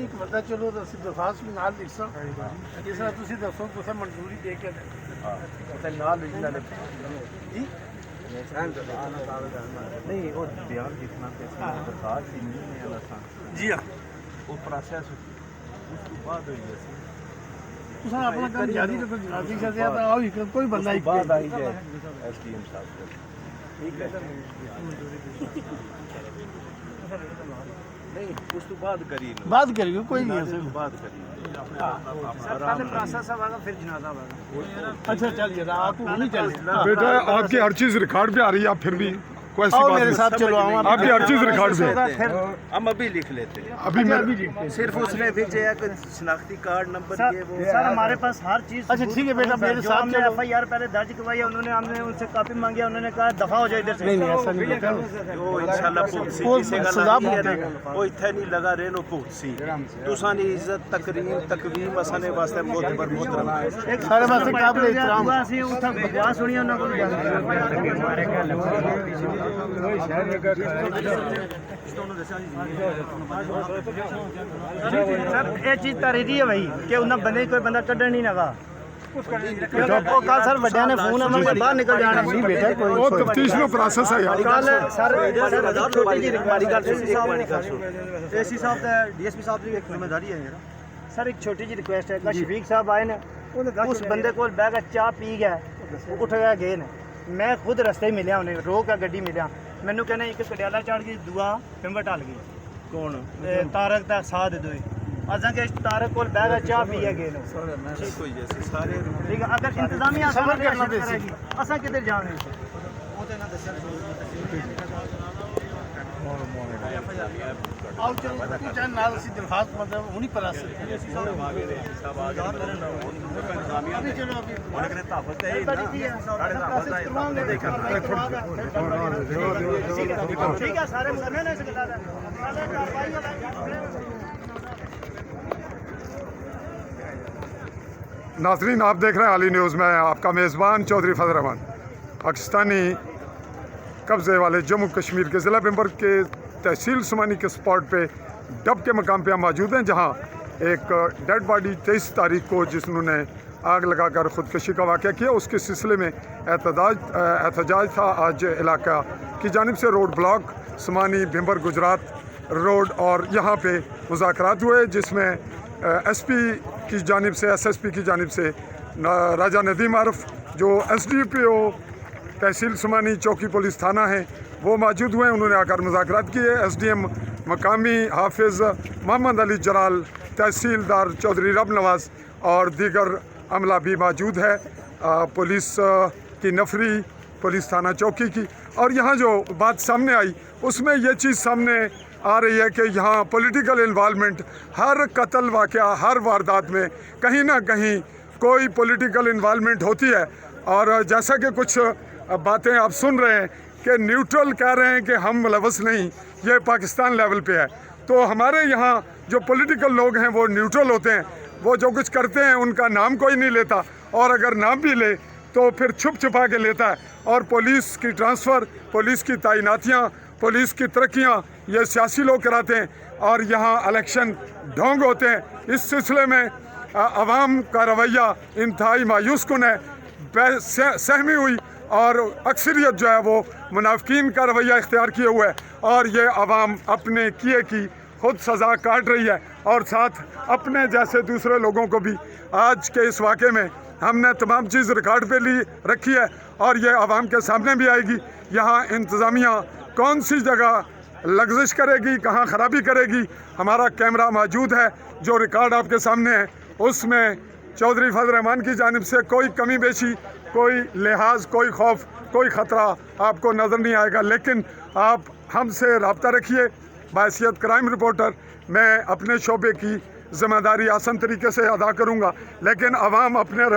ਇੱਕ ਬੰਦਾ ਚਲੋ ਤਾਂ ਅਸੀਂ ਦਰਖਾਸਤ ਵੀ ਨਾਲ ਲਿਖ ਸਾਂ ਜਿਸ ਤਰ੍ਹਾਂ ਤੁਸੀਂ ਦੱਸੋ ਤੁਸੀਂ ਮਨਜ਼ੂਰੀ ਦੇ ਕੇ ਤੇ ਨਾਲ ਲਿਖਣਾ ਜੀ ਨਹੀਂ ਉਹ ਬਿਆਨ ਲਿਖਣਾ ਤੇ ਦਰਖਾਸਤ ਹੀ ਨਹੀਂ ਹੈ ਅਸਾਂ ਜੀ ਹਾਂ ਉਹ ਪ੍ਰੋਸੈਸ ਉਸ ਤੋਂ ਬਾਅਦ ਹੋਈ ਅਸੀਂ ਤੁਸੀਂ ਆਪਣਾ ਕੰਮ ਜਾਰੀ ਰੱਖੋ ਜਨਾਜ਼ੀ ਸਦਿਆ ਤਾਂ ਆਓ ਹੀ ਕੋਈ ਬੰਦਾ ਇੱਕ ਬਾਅਦ ਆਈ ਜਾਏ ਐਸਡੀਐਮ ਸਾਹਿਬ ਠੀਕ ਹੈ नहीं उस तो बाद करी बात करिए कोई नहीं है बात करी पहले प्रोसेस होगा फिर जनाजा होगा अच्छा चलिए आप नहीं चलिए बेटा आपकी हर चीज रिकॉर्ड पे आ रही है आप फिर भी कोई ऐसी आओ बात मेरे नहीं। साथ चलो आपकी हर चीज रिकॉर्ड पे है। हम अभी लिख लेते हैं अभी मैं सिर्फ उसने भेजे है शनाख्ती कार्ड नंबर ये वो सर हमारे पास हर चीज अच्छा ठीक है बेटा मेरे जो साथ हमने चलो FIR पहले दर्ज करवाई है उन्होंने हमने उनसे कॉपी मांगी है उन्होंने कहा दफा हो जाए इधर से नहीं ऐसा नहीं बेटा वो इंशाल्लाह भुगत सी वो किसी का सजा नहीं है भुगतेगा। ना वो इत्थे नहीं लगा रहे नो भुगत सी तुसां दी इज्जत तकरीम तकवीम असां वास्ते मोहतबर मोहतरम है सारे वास्ते काबिल एहतराम ਅਸੀਂ ਉੱਥੇ ਬਕਵਾਸ ਸੁਣੀ ਉਹਨਾਂ ਕੋਲ ਸਰ ਇਹ ਚੀਜ਼ ਤਰੀਦੀ ਹੈ ਭਾਈ ਕਿ ਉਹਨਾਂ ਬੰਦੇ ਕੋਈ ਬੰਦਾ ਕੱਢਣ ਨਹੀਂ ਲਗਾ ਉਹ ਕੱਲ ਸਰ ਵੱਡਿਆਂ ਨੇ ਫੋਨ ਉਹਨਾਂ ਨੂੰ ਬਾਹਰ ਨਿਕਲ ਜਾਣਾ नहीं बेटा कोई वो तफ्तीश में प्रोसेस है यार ਕੱਲ ਸਰ ਛੋਟੀ ਜਿਹੀ ਏਸੀ ਸਾਹਿਬ ਤੇ ਡੀਐਸਪੀ ਸਾਹਿਬ ਦੀ ਇੱਕ ਜ਼ਿੰਮੇਵਾਰੀ ਹੈ ਯਾਰ ਸਰ ਇੱਕ ਛੋਟੀ ਜਿਹੀ ਰਿਕੁਐਸਟ ਹੈ ਕਿ ਸ਼ਫੀਕ ਸਾਹਿਬ ਆਏ ਨੇ ਉਸ ਬੰਦੇ ਕੋਲ ਬਹਿ ਕੇ ਚਾਹ ਪੀ ਗਿਆ ਉਹ ਉੱਠ ਗਿਆ ਗਏ ਨੇ ਮੈਂ ਖੁਦ ਰਸਤੇ ਮਿਲਿਆ ਉਹਨੇ ਰੋਕ ਕੇ ਗੱਡੀ ਮਿਲਿਆ ਮੈਨੂੰ ਕਹਿੰਦੇ ਇੱਕ ਕੜਿਆਲਾ ਚੜ ਗਈ ਦੂਆ ਪਿੰਬਰ ਢਲ ਗਈ कौन ਤਾਰਕ ਦਾ ਸਾਥ ਦੋਏ ਅਸਾਂ ਕਿ ਤਾਰਕ ਕੋਲ ਬਹਿ ਕੇ ਚਾਹ ਪੀ ਗਏ ਨੇ ठीक हो जैसे सारे ਠੀਕ ਹੈ ਅਗਰ ਇੰਤਜ਼ਾਮੀਆ ਸਬਰ ਕਰਨਾ ਪੈਸੀ ਅਸਾਂ ਕਿੱਧਰ ਜਾਣੇ आओ चलो तू चाहे नाल सी दरखास्त मतलब हुनी पर आ सकते ਅਸੀਂ सब आ गए सब आ गए अभी चलो अभी ਉਹਨਾਂ ਨੇ ਤਾਬਤ ਹੈ ਨਾ ठीक है सारे मुकम्मल है इसके साथ नाजरीन आप देख रहे हैं आली न्यूज़ में आपका मेज़बान चौधरी फजल रहमान पाकिस्तानी कब्ज़े वाले जम्मू कश्मीर के ज़िला बिम्बर के तहसील सुमानी के स्पॉट पे डब के मकाम पे हम मौजूद हैं जहां एक डेड बॉडी 23 तारीख को जिन्होंने आग लगाकर ख़ुदकशी का वाक़या किया उसके सिलसिले में एहतजाज था आज इलाका की जानिब से road block Sumani बिम्बर Gujarat road और यहाँ पे मुज़ाकरात हुए जिसमें SP की जानिब से SSP की जानिब से राजा नदीम आरफ जो SDPO तहसील सुमानी चौकी पुलिस थाना है वो मौजूद हुए उन्होंने आकर मुज़ाकरात किए SDM मकामी हाफिज़ मोहम्मद अली जलाल तहसीलदार चौधरी रब नवाज़ और दीगर अमला भी मौजूद है पुलिस की नफरी पुलिस थाना चौकी की और यहाँ जो बात सामने आई उसमें ये चीज़ सामने आ रही है कि यहाँ पॉलिटिकल इन्वॉल्वमेंट हर कत्ल वाक़या हर वारदात में कहीं ना कहीं कोई पॉलिटिकल इन्वॉल्वमेंट होती है और जैसा कि कुछ बातें आप सुन रहे हैं कि न्यूट्रल कह रहे हैं कि हम मुलवस नहीं ये पाकिस्तान लेवल पे है तो हमारे यहाँ जो पॉलिटिकल लोग हैं वो न्यूट्रल होते हैं वो जो कुछ करते हैं उनका नाम कोई नहीं लेता और अगर नाम भी ले तो फिर छुप छुपा के लेता है और पुलिस की ट्रांसफ़र पुलिस की तैनातियाँ पुलिस की तरक्कियाँ ये सियासी लोग कराते हैं और यहाँ इलेक्शन ढोंग होते हैं इस सिलसिले में अवाम का रवैया इंतहाई मायूस कुन है सहमी हुई और अक्सरियत जो है वो मुनाफिकीन का रवैया इख्तियार किए हुए है और ये अवाम अपने किए की खुद सज़ा काट रही है और साथ अपने जैसे दूसरे लोगों को भी आज के इस वाक़े में हमने तमाम चीज़ रिकॉर्ड पे ली रखी है और ये आवाम के सामने भी आएगी यहाँ इंतज़ामिया कौन सी जगह लग्जिश करेगी कहाँ ख़राबी करेगी हमारा कैमरा मौजूद है जो रिकॉर्ड आपके सामने है उसमें चौधरी फजल रहमान की जानिब से कोई कमी बेशी कोई लिहाज कोई खौफ कोई ख़तरा आपको नज़र नहीं आएगा लेकिन आप हमसे रब्ता रखिए बाहैसियत क्राइम रिपोर्टर मैं अपने शोबे की ज़िम्मेदारी आसान तरीके से अदा करूँगा लेकिन आवाम अपने